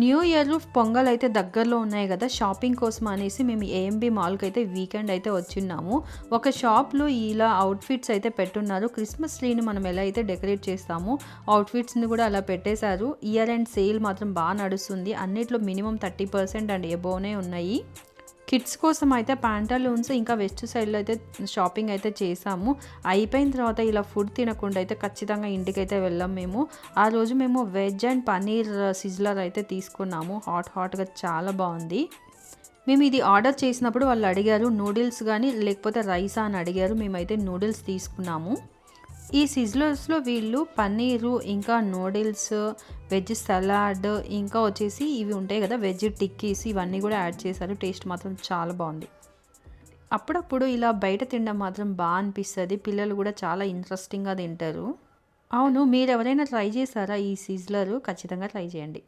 New year pongal అయితే దగ్గరలో ఉన్నాయి కదా, షాపింగ్ కోసం అనేసి మేము ఏఎంబి మాల్కి అయితే వీకెండ్ అయితే వచ్చిన్నాము. ఒక షాప్లో ఇలా అవుట్ఫిట్స్ అయితే పెట్టున్నారు. క్రిస్మస్ ట్రీని మనం ఎలా అయితే డెకరేట్ చేస్తామో అవుట్ఫిట్స్ని కూడా అలా పెట్టేశారు. ఇయర్ అండ్ సేల్ మాత్రం బాగా నడుస్తుంది. అన్నిట్లో మినిమం 30% అండ్ ఎబోనే ఉన్నాయి. కిడ్స్ కోసం అయితే ప్యాంటాలూన్స్ ఇంకా వెస్ట్ సైడ్లో అయితే షాపింగ్ అయితే చేసాము. అయిపోయిన తర్వాత ఇలా ఫుడ్ తినకుండా అయితే ఖచ్చితంగా ఇంటికైతే వెళ్ళాం మేము. ఆ రోజు మేము వెజ్ అండ్ పన్నీర్ సిజ్లర్ అయితే తీసుకున్నాము. హాట్గా చాలా బాగుంది. మేము ఇది ఆర్డర్ చేసినప్పుడు వాళ్ళు అడిగారు నూడిల్స్ కానీ లేకపోతే రైసా అని అడిగారు. మేమైతే నూడిల్స్ తీసుకున్నాము. ఈ సిజ్లర్స్లో వీళ్ళు పన్నీరు ఇంకా నూడిల్స్, వెజ్ సలాడ్ ఇంకా వచ్చేసి ఇవి ఉంటాయి కదా వెజ్ టిక్కీస్, ఇవన్నీ కూడా యాడ్ చేశారు. టేస్ట్ మాత్రం చాలా బాగుంది. అప్పుడప్పుడు ఇలా బయట తినడం మాత్రం బాగా అనిపిస్తుంది. పిల్లలు కూడా చాలా ఇంట్రెస్టింగ్గా తింటారు. అవును, మీరు ఎవరైనా ట్రై చేశారా ఈ సిజ్లర్? ఖచ్చితంగా ట్రై చేయండి.